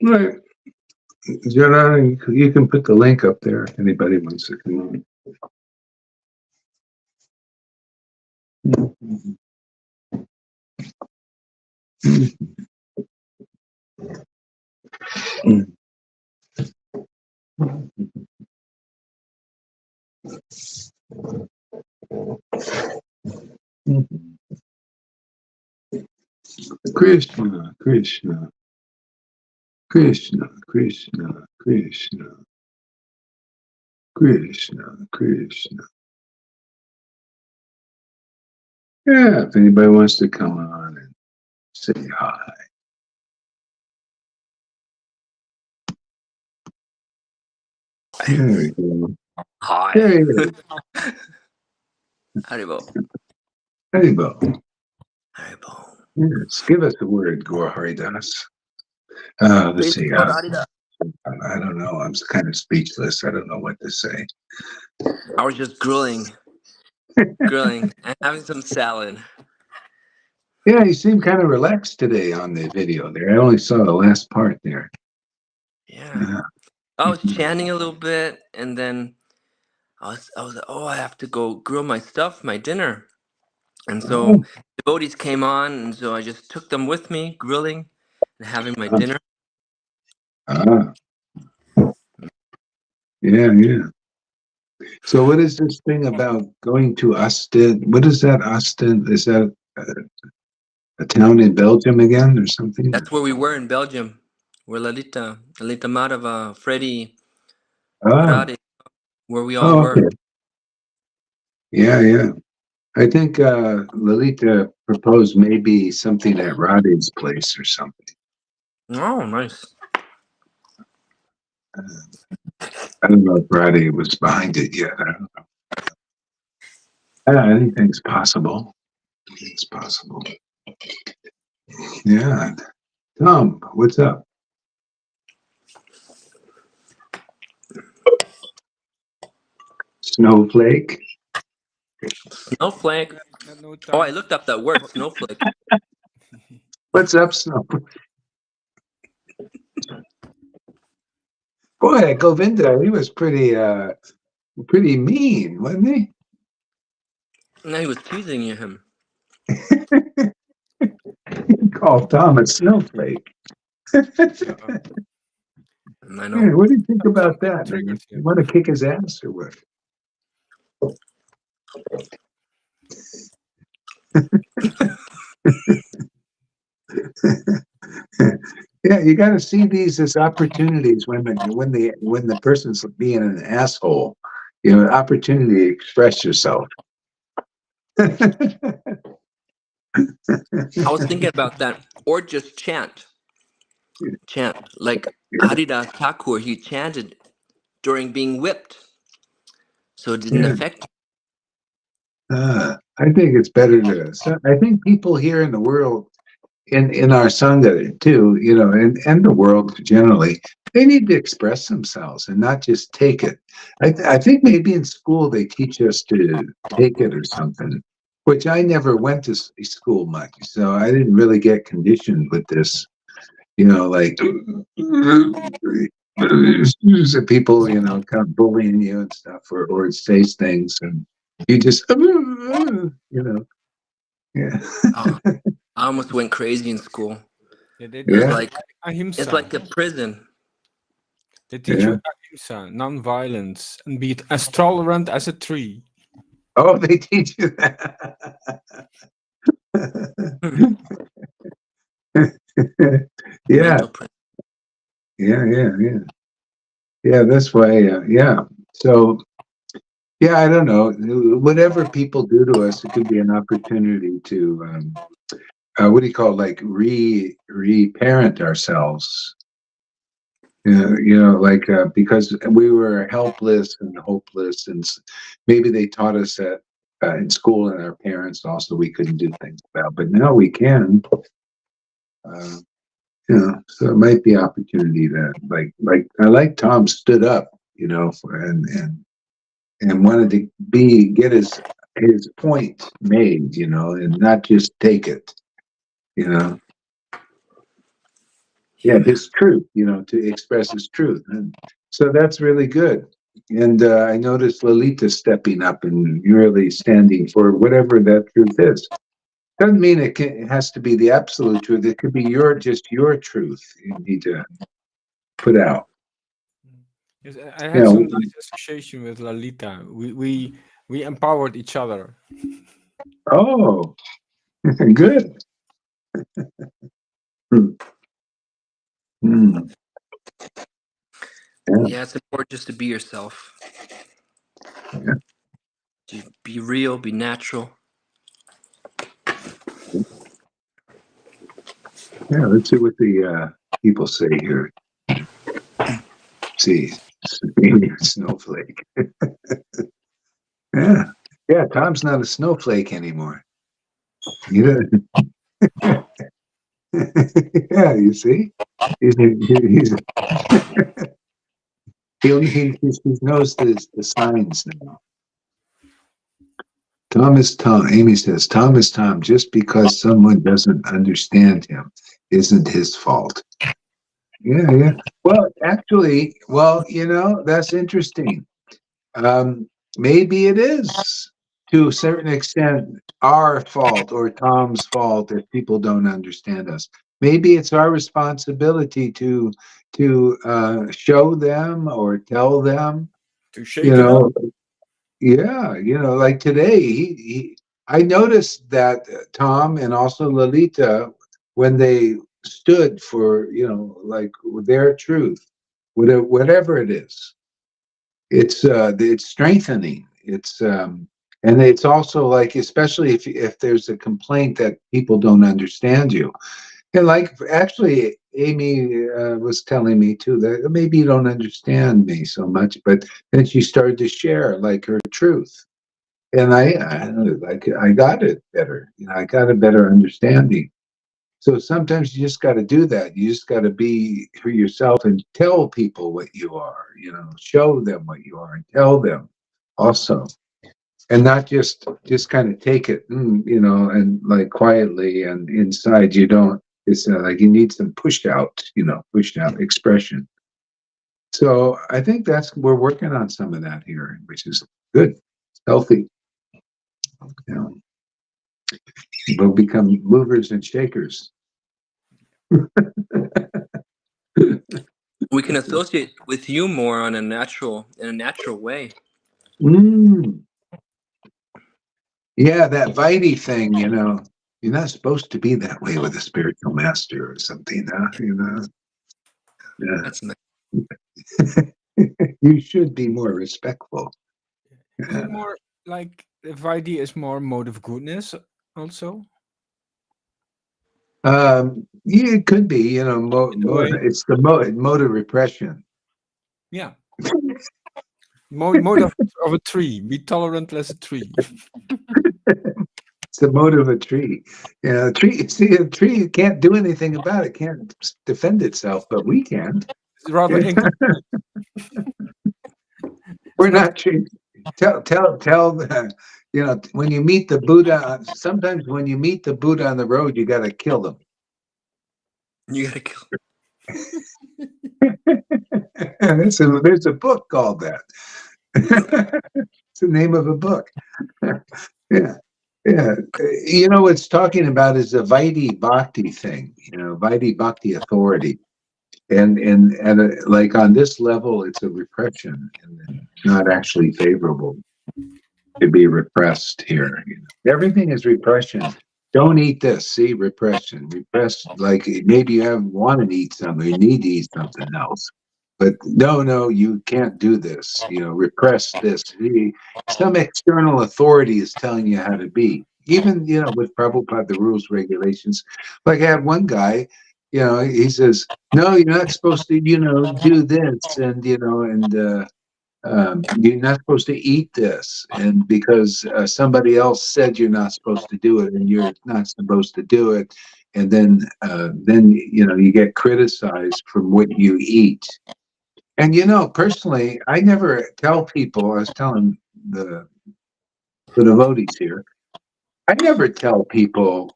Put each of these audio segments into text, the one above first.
Right. Gerard, you can put the link up there if anybody wants to come on. Krishna, Krishna, Krishna, Krishna, Krishna, Krishna, Krishna. Yeah, if anybody wants to come on and say hi. There we go. Hi. There you go. Haribo. Haribo. Haribo. Yes, give us a word, Gaur Haridas. Let's see. I don't know. I'm kind of speechless. I don't know what to say. I was just grilling and having some salad. Yeah, you seem kind of relaxed today on the video there. I only saw the last part there. Yeah. I was chanting a little bit, and then I was like, oh, I have to go grill my stuff, my dinner. And so devotees came on, and so I just took them with me, grilling and having my dinner. Yeah, yeah. So what is this thing about going to Ostend? What is that, Ostend? Is that a town in Belgium again or something? That's where we were in Belgium, where Lalita Madhava, Freddie, Oh, Radhe, where we all were. okay. Yeah, yeah. I think Lalita proposed maybe something at Radhe's place or something. Oh, nice. I don't know if Radhe was behind it yet. I don't know. Anything's possible. Anything's possible. Yeah. Tom, what's up? Snowflake? Snowflake. Oh, I looked up that word, snowflake. What's up, Snowflake? Boy, Govinda, he was pretty mean, wasn't he? No, he was teasing him. He called Tom a snowflake. I know. Hey, what do you think about that? You want to kick his ass or what? Yeah, you got to see these as opportunities when the person's being an asshole. You know, an opportunity to express yourself. I was thinking about that, or just chant. Like Haridas Thakur, he chanted during being whipped, so it didn't affect him. I think it's better to. I think people here in the world, in our Sangha too, you know, and the world generally, they need to express themselves and not just take it. I think maybe in school they teach us to take it or something. which I never went to school much, so I didn't really get conditioned with this. Like people, come bullying you and stuff, or say things, and you just, yeah, Oh, I almost went crazy in school. Yeah, they It was yeah, teach you like it's ahimsa. like a prison. They teach yeah. you ahimsa, non-violence, and be as tolerant as a tree. Oh, they teach you that. Yeah, Mental prison. yeah. Yeah, that's why. Yeah. So, yeah, I don't know. Whatever people do to us, it could be an opportunity to, what do you call it, like reparent ourselves. Like because we were helpless and hopeless, and maybe they taught us that in school, and our parents also we couldn't do things about, but now we can. Uh, so it might be opportunity to like I like Tom stood up, and wanted to get his point made, and not just take it, you know. Yeah, Yeah. his truth, to express his truth, and so that's really good. And I noticed Lolita stepping up and really standing for whatever that truth is. Doesn't mean it has to be the absolute truth. It could be just your truth you need to put out. Yes, I You had some know, nice association with Lalita. We empowered each other. oh, good. Hmm. Hmm. Yeah, Yeah, it's important just to be yourself. yeah, To be real, be natural. yeah. Let's see what the people say here. See, maybe a snowflake. Yeah, yeah. Tom's not a snowflake anymore. You know? Yeah, you see, he's he knows the signs now. Tom is Tom. Amy says Tom is Tom. Just because someone doesn't understand him isn't his fault. Yeah, yeah. Well, actually, that's interesting. Maybe it is to a certain extent our fault or Tom's fault if people don't understand us. Maybe it's our responsibility to show them or tell them. To You shake it up. know, yeah. Like today, I noticed that Tom and also Lolita, when they stood for like their truth, whatever it is, it's strengthening. And it's also like, especially if there's a complaint that people don't understand you, and like actually Amy was telling me too that maybe you don't understand me so much, but then she started to share like her truth, and I got it better. I got a better understanding. So sometimes you just got to do that. You just got to be for yourself and tell people what you are, show them what you are and tell them also. And not just kind of take it, and like quietly and inside you don't, it's like you need some pushed out expression. So I think we're working on some of that here, which is good, healthy. You know, we'll become movers and shakers. We can associate with you more in a natural way. Mm. Yeah, that Vitae thing, you're not supposed to be that way with a spiritual master or something, huh? That's nice. You should be more respectful. Is Yeah. it more like if idea is more mode of goodness also? Yeah, it could be, In a way. it's the mode of repression. Yeah. Mode of a tree. Be tolerant as a tree. It's the mode of a tree. A tree, see, a tree can't do anything about it, can't defend itself, but we can. It's rather Yeah. incomplete. It's We're not not trees. tell the, when you meet the Buddha, sometimes when you meet the Buddha on the road, you got to kill them. You gotta kill. There's a book called that. It's the name of a book. Yeah. Yeah. What it's talking about is the Vaidhi Bhakti thing, Vaidhi Bhakti authority. And like on this level, it's a repression, and it's not actually favorable to be repressed here. Everything is repression. Don't eat this. See, repression. Repress, like maybe you want to eat something, you need to eat something else. But no, you can't do this. Repress this. See, some external authority is telling you how to be. Even, with Prabhupada, the rules, regulations. Like I have one guy, he says, no, you're not supposed to, do this. And, you're not supposed to eat this, and because somebody else said you're not supposed to do it, and you're not supposed to do it, and then you get criticized from what you eat. And personally, I never tell people. I was telling the devotees here, I never tell people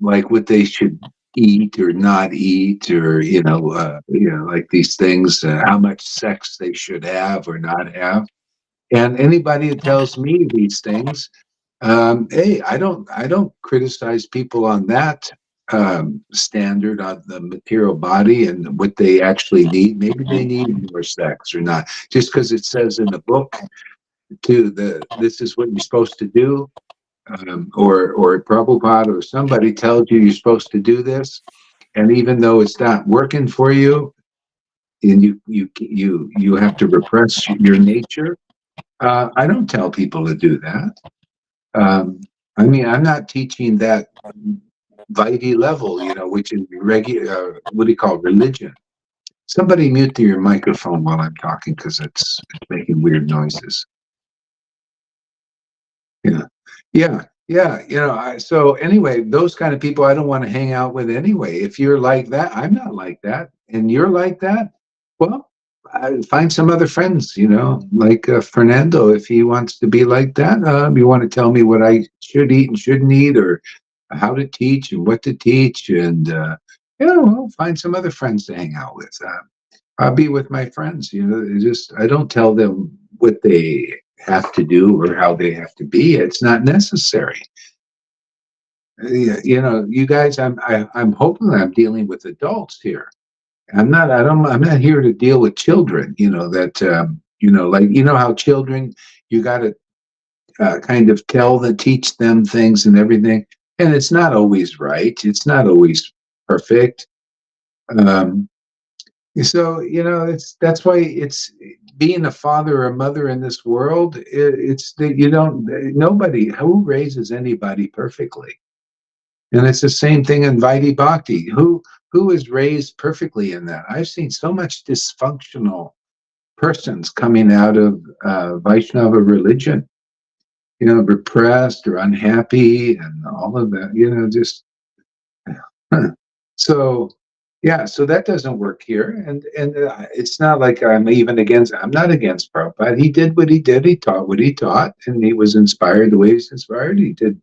like what they should eat or not eat, or like these things, how much sex they should have or not have. And anybody that tells me these things, hey, I don't criticize people on that standard on the material body and what they actually need. Maybe they need more sex or not, just because it says in the book this is what you're supposed to do, or Prabhupada or somebody tells you you're supposed to do this, and even though it's not working for you, and you have to repress your nature. I don't tell people to do that. I mean, I'm not teaching that Vaidhi level, which is regular, what do you call it, religion. Somebody mute your microphone while I'm talking because it's making weird noises. Yeah, yeah. So anyway, those kind of people I don't want to hang out with anyway. If you're like that, I'm not like that, and you're like that. Well, I find some other friends. Like Fernando. If he wants to be like that, you want to tell me what I should eat and shouldn't eat, or how to teach and what to teach, and well, find some other friends to hang out with. I'll be with my friends. I don't tell them what they have to do or how they have to be. It's not necessary. You guys, I'm hoping I'm dealing with adults here. I'm not. I'm not here to deal with children. Like how children, you got to kind of teach them things and everything, and it's not always right. It's not always perfect. So that's why it's being a father or a mother in this world. It's that nobody who raises anybody perfectly, and it's the same thing in Vaidhi Bhakti. Who is raised perfectly in that? I've seen so much dysfunctional persons coming out of Vaishnava religion. Repressed or unhappy and all of that. Just so. Yeah, so that doesn't work here, and it's not like I'm not against Prabhupada. He did what he did. He taught what he taught, and he was inspired the way he's inspired. He did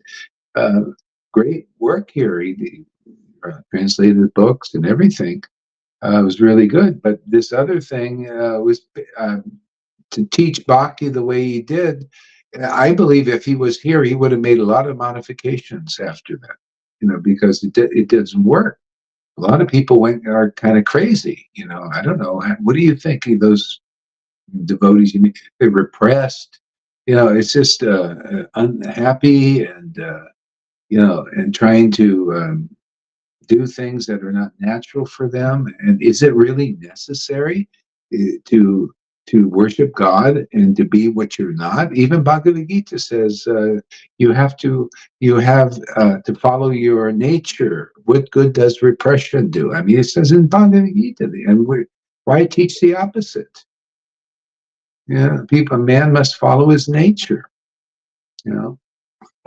great work here. He translated books and everything. It was really good. But this other thing was to teach bhakti the way he did. I believe if he was here, he would have made a lot of modifications after that. Because it doesn't work. A lot of people are kind of crazy. I don't know. What do you think of those devotees? You mean they're repressed? It's just unhappy, and and trying to do things that are not natural for them. And is it really necessary to worship God and to be what you're not? Even Bhagavad Gita says you have to follow your nature. What good does repression do? I mean, it says in Bhagavad Gita, and why teach the opposite? Man must follow his nature.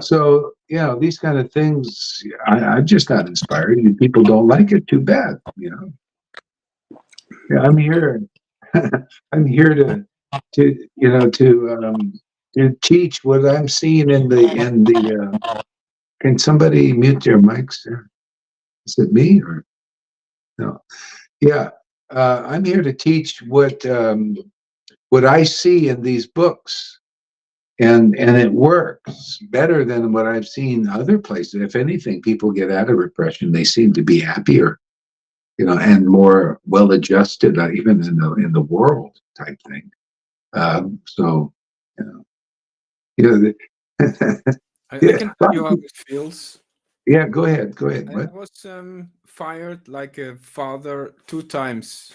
So these kind of things, I'm just not inspired. And people don't like it. Too bad. I'm here. I'm here to to teach what I'm seeing in the. Can somebody mute their mics there? Is it me or no? Yeah, I'm here to teach what I see in these books, and it works better than what I've seen other places. If anything, people get out of repression; they seem to be happier, and more well adjusted, even in the world type thing. So, you know, you know, I yeah, can tell you how it feels. yeah. Go ahead, go ahead. I What? was fired like a father 2 times.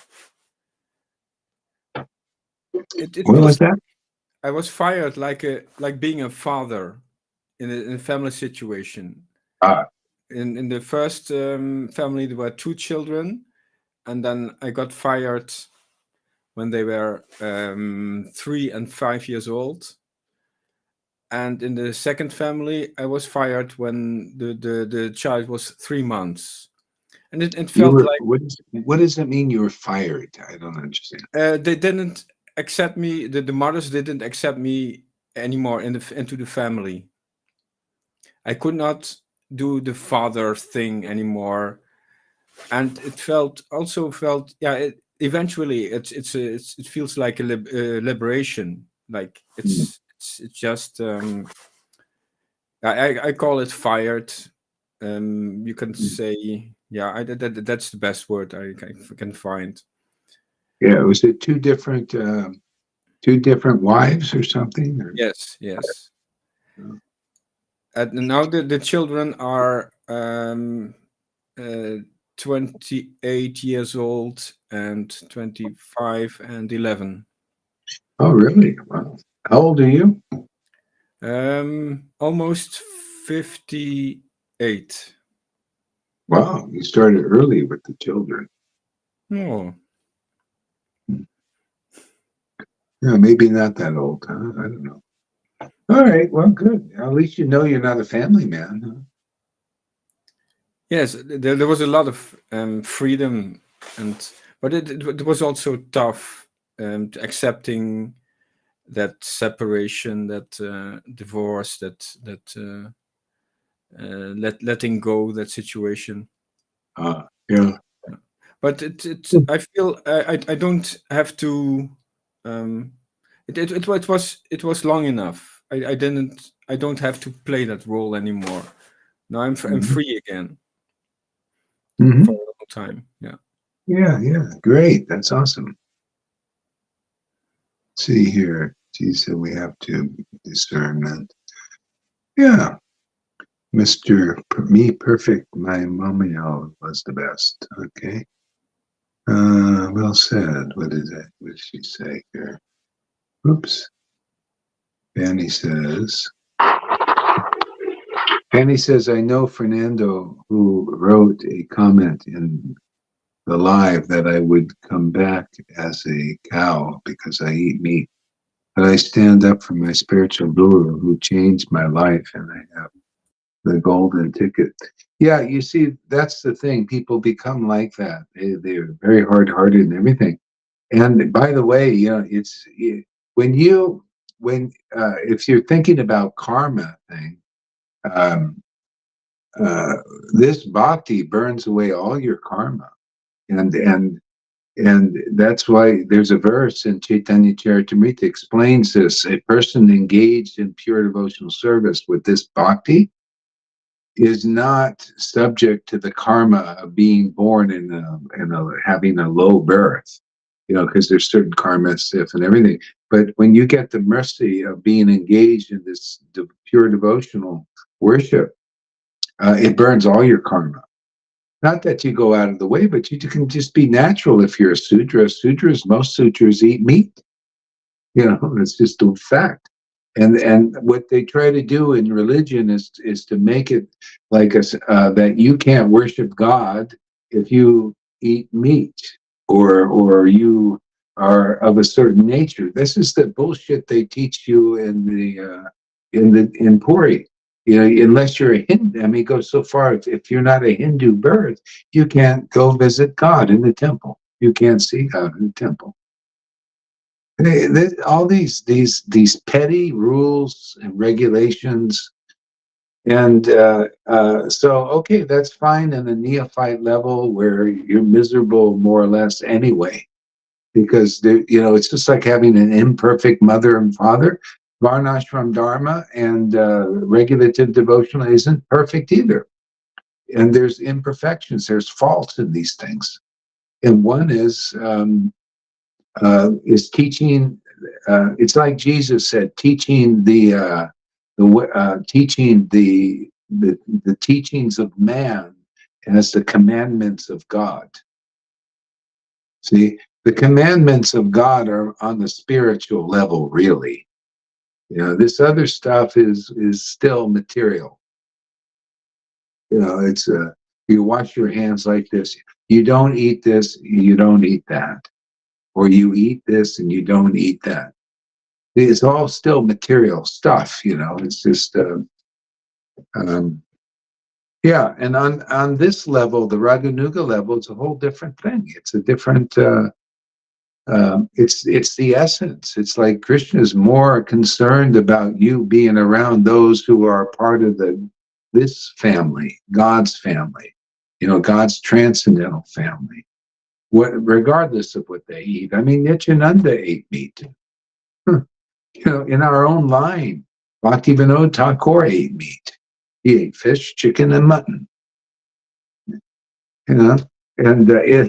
It What was feels that? I was fired like being a father in a family situation. Uh, In the first family, there were 2 children, and then I got fired when they were 3 and 5 years old. And in the second family, I was fired when the child was 3 months, and it you felt were. like What does it mean? You were fired? I don't understand. they didn't accept me. The mothers didn't accept me anymore into the family. I could not do the father thing anymore, and it felt yeah. Eventually, it feels like a liberation. Like Mm, it's just I call it fired. You can mm. say yeah. That's the best word I can find. Yeah, was it two different wives or something? Or, Yes, yes. And now the children are uh, 28 years old and 25 and 11. oh, really? Wow. How old are you? Almost 58. Wow, you started early with the children. Oh, Yeah, maybe not that old, huh? I don't know. All right, well, good. At least you know you're not a family man, huh? yes, there was a lot of freedom, but it was also tough accepting that separation, that divorce, letting go that situation. Yeah. But I feel I don't have to. Um, it was long enough. I don't have to play that role anymore. Now I'm Hmm. free again for a Hmm. long time. Yeah. Yeah, yeah. Great. That's awesome. See here. She said we have to discernment. Yeah. Me Perfect, my mommy was the best. Okay. Well said. What is it? What did she say here? Oops. Fanny says, Fanny says, I know Fernando, who wrote a comment in the live that I would come back as a cow because I eat meat. But I stand up for my spiritual guru who changed my life, and I have the golden ticket. Yeah, you see, that's the thing. People become like that. They're very hard-hearted and everything. And by the way, when you when if you're thinking about karma thing, um, uh, this bhakti burns away all your karma, and that's why there's a verse in Chaitanya Charitamrita explains this. A person engaged in pure devotional service with this bhakti is not subject to the karma of being born in a having a low birth, because there's certain karma stuff and everything. But when you get the mercy of being engaged in this pure devotional worship, it burns all your karma. Not that you go out of the way, but you can just be natural if you're a Sudra. Most Sudras eat meat. It's just a fact. And what they try to do in religion is to make it like that you can't worship God if you eat meat or you are of a certain nature. This is the bullshit they teach you in Puri. Unless you're a Hindu, I mean, it goes so far. If you're not a Hindu birth, you can't go visit God in the temple. You can't see God in the temple. All these petty rules and regulations, and so okay, that's fine in a neophyte level where you're miserable more or less anyway, because it's just like having an imperfect mother and father. Varnashram dharma and regulative devotional isn't perfect either, and there's imperfections, there's faults in these things, and one is teaching. It's like Jesus said, teaching teaching the teachings of man as the commandments of God. See, the commandments of God are on the spiritual level, really. This other stuff is still material. It's you wash your hands like this. You don't eat this. You don't eat that. Or you eat this and you don't eat that. It's all still material stuff. It's just yeah. And on this level, the Raganuga level, it's a whole different thing. It's a different. It's the essence. It's like Krishna is more concerned about you being around those who are part of this family, God's family, God's transcendental family. Regardless of what they eat. I mean, Nityananda ate meat. In our own line, Bhaktivinoda Thakur ate meat. He ate fish, chicken, and mutton. And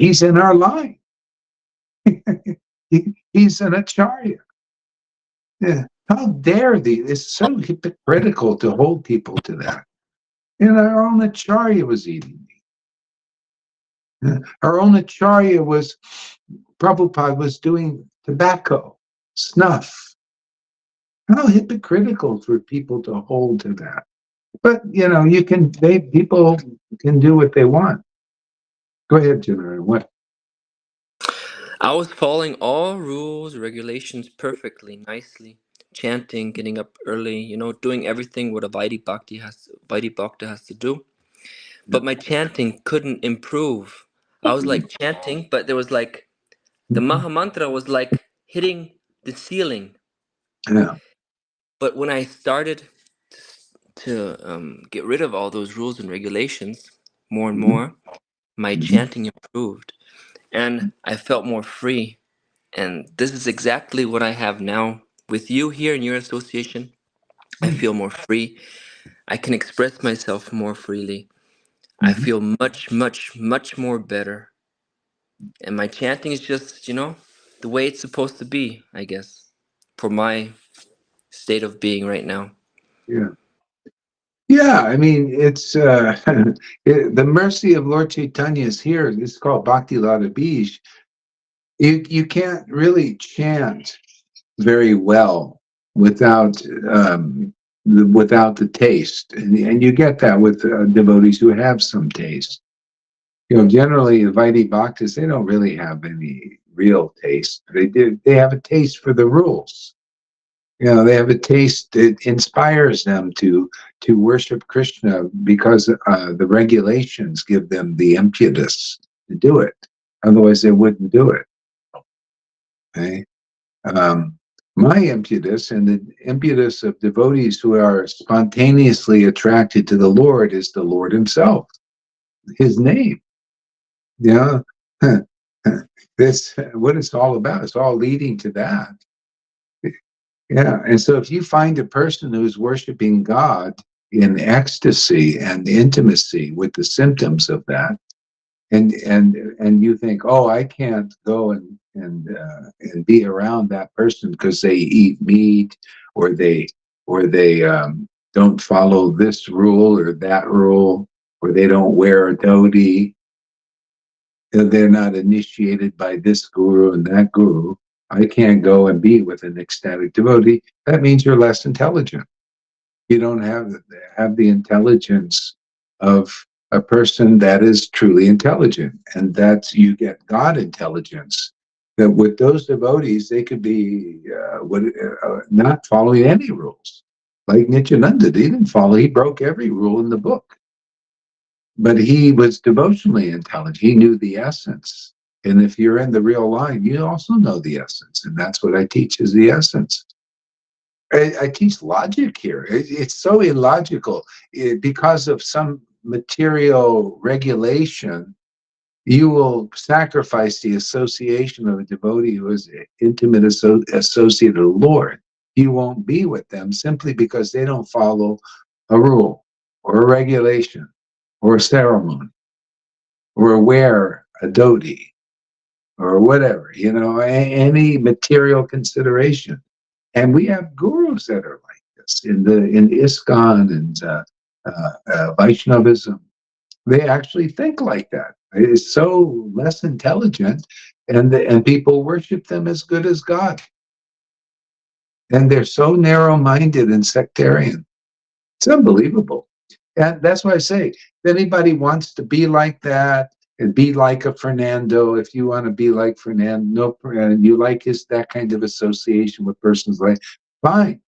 he's in our line. He's an acharya. Yeah. How dare they? It's so hypocritical to hold people to that. Our own acharya was eating meat. Our own acharya Prabhupada was doing tobacco, snuff. How hypocritical for people to hold to that. But people can do what they want. Go ahead, Jenna. What? I was following all rules, regulations perfectly, nicely, chanting, getting up early, doing everything what a Vaidhi Bhakta has to do. But my chanting couldn't improve. I was like chanting, but there was like the Maha Mantra was like hitting the ceiling. Yeah. But when I started to get rid of all those rules and regulations more and more, my chanting improved and I felt more free. And this is exactly what I have now with you here in your association. I feel more free. I can express myself more freely. I feel much, much, much more better. And my chanting is just, the way it's supposed to be, I guess, for my state of being right now. Yeah. Yeah, I mean, it's the mercy of Lord Chaitanya is here. It's called Bhakti Lata Bij. You can't really chant very well without without the taste, and you get that with devotees who have some taste. Generally, the Vaidhi Bhaktas, they don't really have any real taste. They have a taste for the rules. They have a taste that inspires them to worship Krishna because the regulations give them the impetus to do it. Otherwise, they wouldn't do it. Okay? My impetus and the impetus of devotees who are spontaneously attracted to the Lord is the Lord Himself, His name. Yeah, that's what it's all about. It's all leading to that. Yeah, and so if you find a person who's worshiping God in ecstasy and intimacy with the symptoms of that, and you think, oh, I can't go and be around that person because they eat meat or they don't follow this rule or that rule, or they don't wear a dhoti, they're not initiated by this guru and that guru. I can't go and be with an ecstatic devotee. That means you're less intelligent. You don't have the intelligence of a person that is truly intelligent, and that's you get God intelligence. That with those devotees, they could be not following any rules. Like Nityananda, he didn't follow. He broke every rule in the book, but he was devotionally intelligent. He knew the essence. And if you're in the real line, you also know the essence. And that's what I teach is the essence. I teach logic here. It's so illogical. Because of some material regulation, you will sacrifice the association of a devotee who is intimate associate of the Lord. You won't be with them simply because they don't follow a rule or a regulation or a ceremony or wear a dhoti or whatever, any material consideration. And we have gurus that are like this in ISKCON and Vaishnavism. They actually think like that. It's so less intelligent, and people worship them as good as God. And they're so narrow-minded and sectarian. It's unbelievable. And that's why I say, if anybody wants to be like that and be like a Fernando, if you want to be like Fernando, and you like that kind of association with persons like, fine,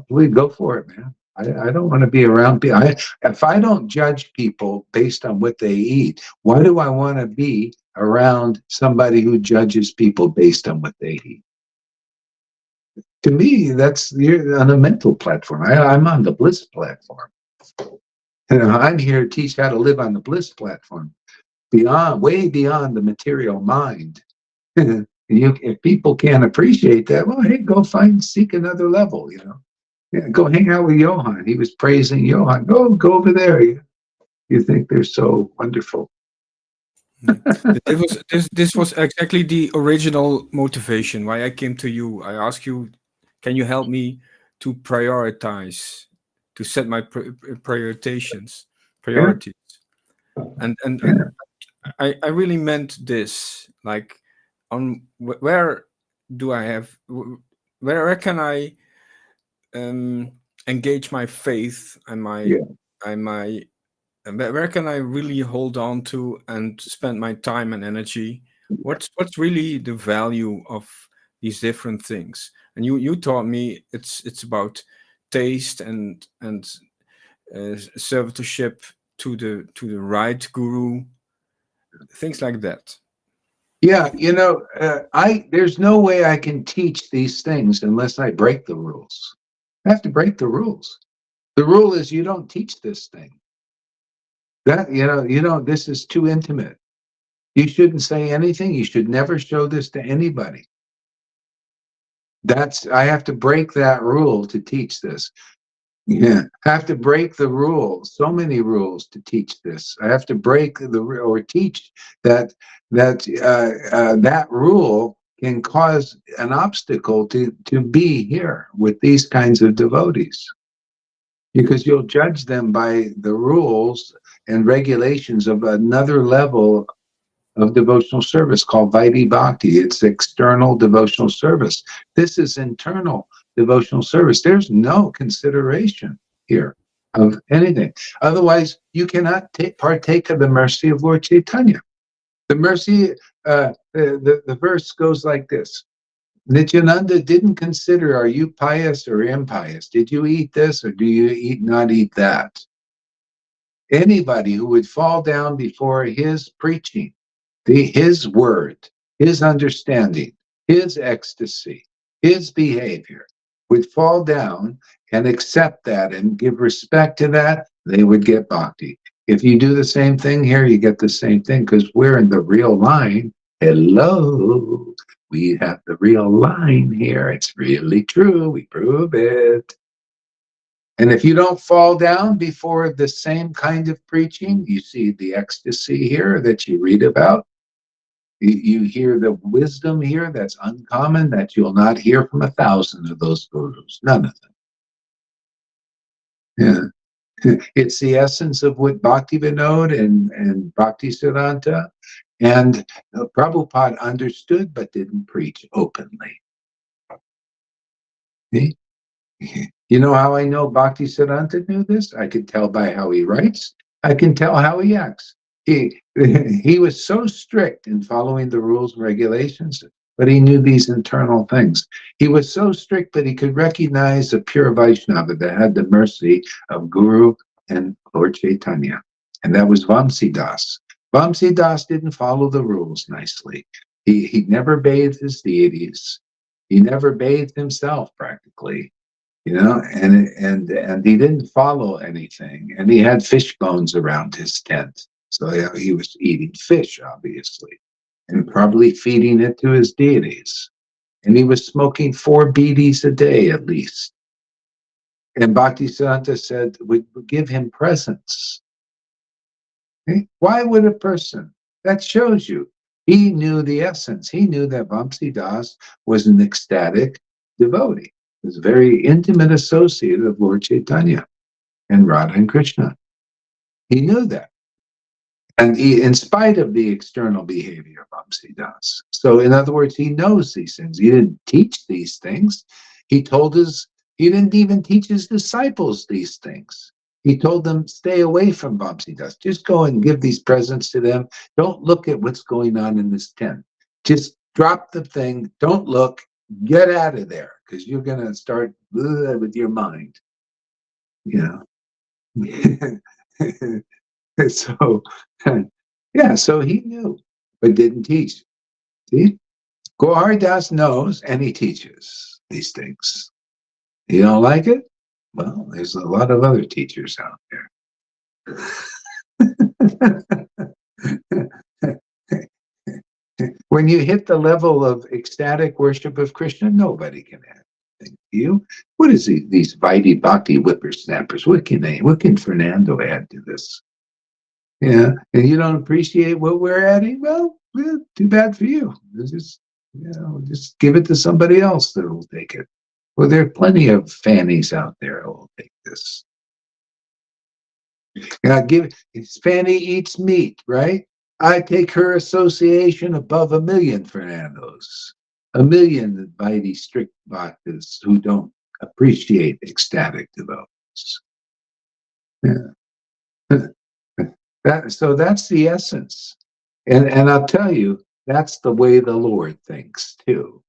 please go for it, man. I don't want to be around people. If I don't judge people based on what they eat, why do I want to be around somebody who judges people based on what they eat? To me, you're on a mental platform. I'm on the bliss platform. I'm here to teach how to live on the bliss platform, way beyond the material mind. If people can't appreciate that, well, hey, seek another level, Yeah, go hang out with Johann. He was praising Johann. Go over there. You think they're so wonderful. This was exactly the original motivation why I came to you. I asked you, can you help me to prioritize, to set my priorities, Yeah. and I really meant this. Like, on where do I have, where can I engage my faith and Yeah. my where can I really hold on to and spend my time and energy? What's really the value of these different things? And you taught me it's about taste and servitorship to the right guru, things like that. Yeah, there's no way I can teach these things unless I break the rules. I have to break the rules. The rule is you don't teach this thing. This is too intimate. You shouldn't say anything. You should never show this to anybody. I have to break that rule to teach this. Yeah, I have to break the rules. So many rules to teach this. I have to break or teach that rule can cause an obstacle to be here with these kinds of devotees, because you'll judge them by the rules and regulations of another level of devotional service called Vaidhi Bhakti. It's external devotional service. This is internal devotional service. There's no consideration here of anything. Otherwise, you cannot partake of the mercy of Lord Chaitanya. The mercy, the verse goes like this. Nityananda didn't consider, are you pious or impious? Did you eat this or do you not eat that? Anybody who would fall down before his preaching, his word, his understanding, his ecstasy, his behavior, would fall down and accept that and give respect to that, they would get bhakti. If you do the same thing here, you get the same thing, because we're in the real line. Hello, we have the real line here. It's really true. We prove it. And if you don't fall down before the same kind of preaching, you see the ecstasy here that you read about. You hear the wisdom here that's uncommon, that you'll not hear from 1,000 of those gurus. None of them. Yeah. It's the essence of what Bhakti Vinod and Bhakti Siddhanta and Prabhupada understood but didn't preach openly. See? You know how I know Bhakti Siddhanta knew this? I could tell by how he writes. I can tell how he acts. He was so strict in following the rules and regulations, but he knew these internal things. He was so strict that he could recognize a pure Vaishnava that had the mercy of Guru and Lord Chaitanya. And that was Vamsidas. Vamsi Das didn't follow the rules nicely. He never bathed his deities. He never bathed himself practically, and he didn't follow anything. And he had fish bones around his tent. So he was eating fish, obviously, and probably feeding it to his deities. And he was smoking 4 bidis a day at least. And Bhaktisiddhanta said, we give him presents. Okay? Why would a person? That shows you. He knew the essence. He knew that Vamsi Das was an ecstatic devotee. He was a very intimate associate of Lord Chaitanya and Radha and Krishna. He knew that. And in spite of the external behavior of Vamsi Das. So in other words, he knows these things. He didn't teach these things. He didn't even teach his disciples these things. He told them, stay away from Vamsi Das. Just go and give these presents to them. Don't look at what's going on in this tent. Just drop the thing. Don't look. Get out of there, because you're going to start with your mind. So, so he knew, but didn't teach. See? Gohar Das knows, and he teaches these things. You don't like it? Well, there's a lot of other teachers out there. When you hit the level of ecstatic worship of Krishna, nobody can add anything to you. What is these Vaidhi Bhakti whippersnappers? What can Fernando add to this? Yeah, and you don't appreciate what we're adding? Well, too bad for you. Just give it to somebody else that will take it. Well, there are plenty of fannies out there who will take this. Fanny eats meat, right? I take her association above 1 million Fernandos. 1 million Vaidhi strict bhaktas who don't appreciate ecstatic devotees. Yeah. So that's the essence. And I'll tell you, that's the way the Lord thinks too.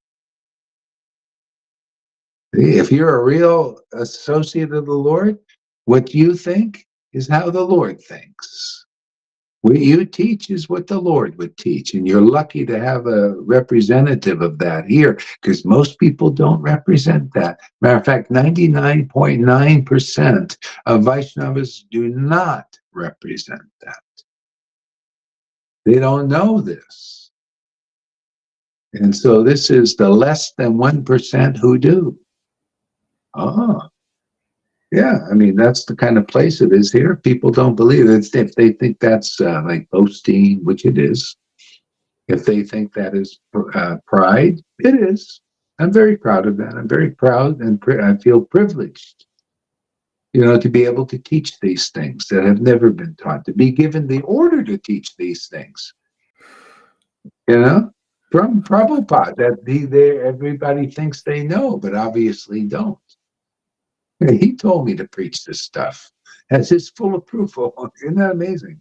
If you're a real associate of the Lord, what you think is how the Lord thinks. What you teach is what the Lord would teach. And you're lucky to have a representative of that here, because most people don't represent that. Matter of fact, 99.9% of Vaishnavas do not represent that. They don't know this. And so this is the less than 1% who do. Oh, yeah. I mean, that's the kind of place it is here. People don't believe it. If they think that's like boasting, which it is, if they think that is pride, it is. I'm very proud of that. I'm very proud, and I feel privileged, to be able to teach these things that have never been taught, to be given the order to teach these things. From Prabhupada, that everybody thinks they know, but obviously don't. He told me to preach this stuff. That's his full approval. Isn't that amazing?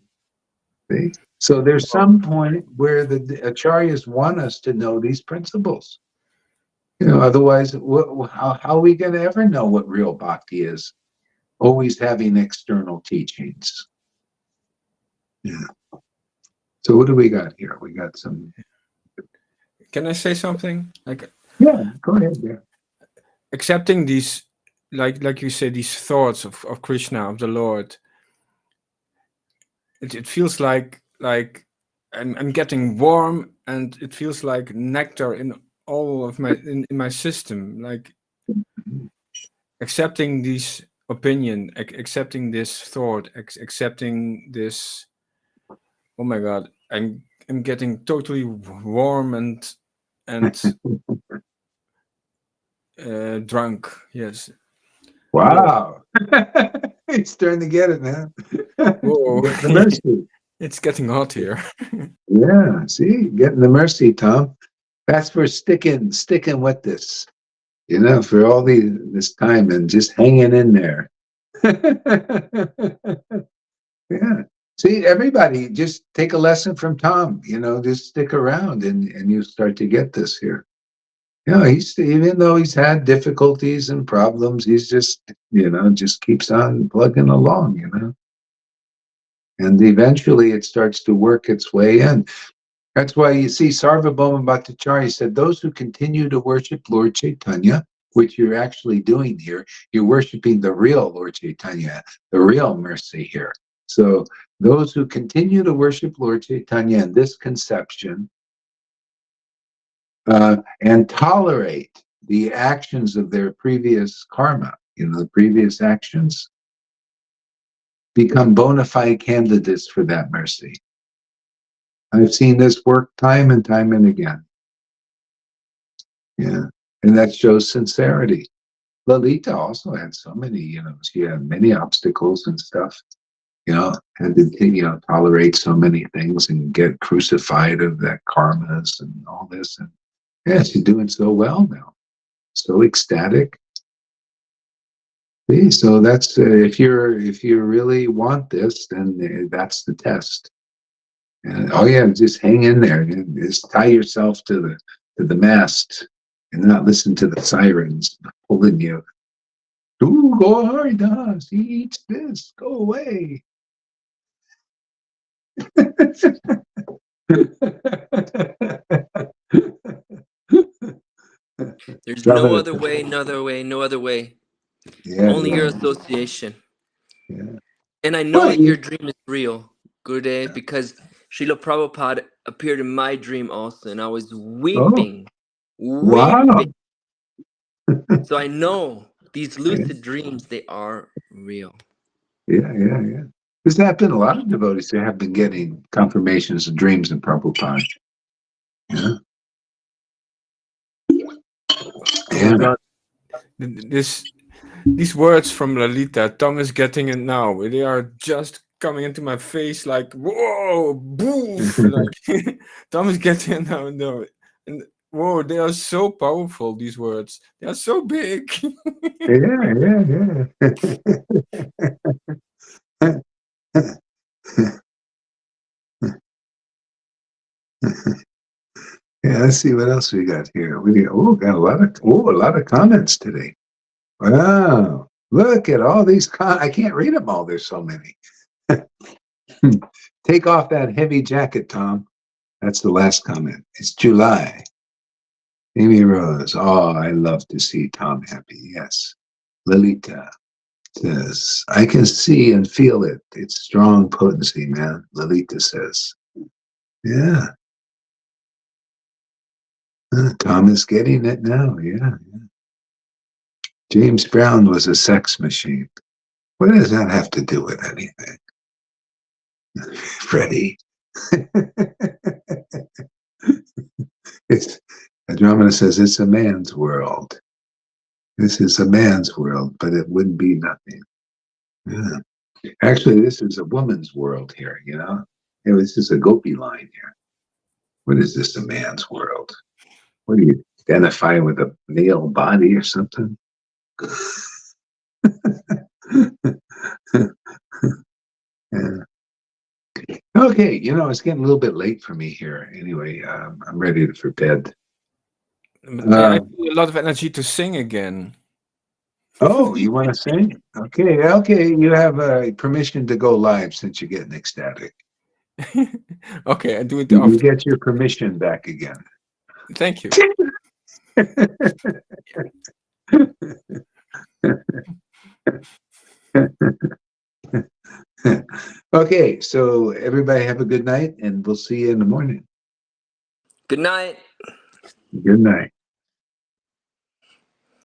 See? So there's some point where the acharyas want us to know these principles. Otherwise, how are we going to ever know what real bhakti is? Always having external teachings. Yeah. So what do we got here? We got some. Can I say something? Yeah, go ahead. Yeah. Accepting these, like you say, these thoughts of Krishna, of the Lord. It feels like I'm getting warm, and it feels like nectar in all of in my system. Like accepting this opinion, accepting this thought, accepting this. Oh my God, I'm getting totally warm and drunk. Yes. Wow. It's starting to get it, man. Whoa. Get the mercy. It's getting hot here. Yeah, see, getting the mercy, Tom. That's for sticking with this, for all this time and just hanging in there. Yeah. See, everybody just take a lesson from Tom, just stick around and you start to get this here. He's, even though he's had difficulties and problems, he's just, just keeps on plugging along, And eventually it starts to work its way in. That's why you see Sarvabhauma Bhattacharya said, those who continue to worship Lord Chaitanya, which you're actually doing here, you're worshiping the real Lord Chaitanya, the real mercy here. So those who continue to worship Lord Chaitanya in this conception and tolerate the actions of their previous karma, the previous actions, become bona fide candidates for that mercy. I've seen this work time and again. Yeah. And that shows sincerity. Lalita also had so many, she had many obstacles and stuff, had to, tolerate so many things and get crucified of that karmas and all this. And yeah, she's doing so well now. So ecstatic. See, so that's if you really want this, then that's the test. And oh yeah, just hang in there. Just tie yourself to the mast and not listen to the sirens pulling you. Ooh, go hard, he eats this. Go away. There's no other way, no other way, no other way. Yeah, Only your association. yeah. And I know that your dream is real, Gurudev, because Srila Prabhupada appeared in my dream also, and I was weeping. Wow. So I know these lucid dreams, they are real. Yeah. There's been a lot of devotees who have been getting confirmations of dreams in Prabhupada. Yeah. Oh my God. These words from Lalita, Tom is getting it now. They are just coming into my face like, whoa, boof. Like, Tom is getting it now. No. And whoa, they are so powerful, these words. They are so big. Yeah. Yeah, let's see what else we got here. Got a lot of comments today. Wow, look at all these I can't read them all. There's so many. Take off that heavy jacket, Tom. That's the last comment. It's July. Amy Rose. Oh, I love to see Tom happy. Yes. Lalita says, I can see and feel it. It's strong potency, man. Lalita says. Yeah. Tom is getting it now. Yeah. James Brown was a sex machine. What does that have to do with anything? Freddie. Andromeda says it's a man's world. This is a man's world, but it wouldn't be nothing. Yeah. Actually, this is a woman's world here, This is a gopi line here. What is this, a man's world? What do you identify with a male body or something? Yeah. Okay, it's getting a little bit late for me here. Anyway, I'm ready for bed. I feel a lot of energy to sing again. Oh, you want to sing? Okay. You have permission to go live since you're getting ecstatic. Okay, I do it. You get your permission back again. Thank you. Okay, so everybody have a good night, and we'll see you in the morning. Good night. Good night.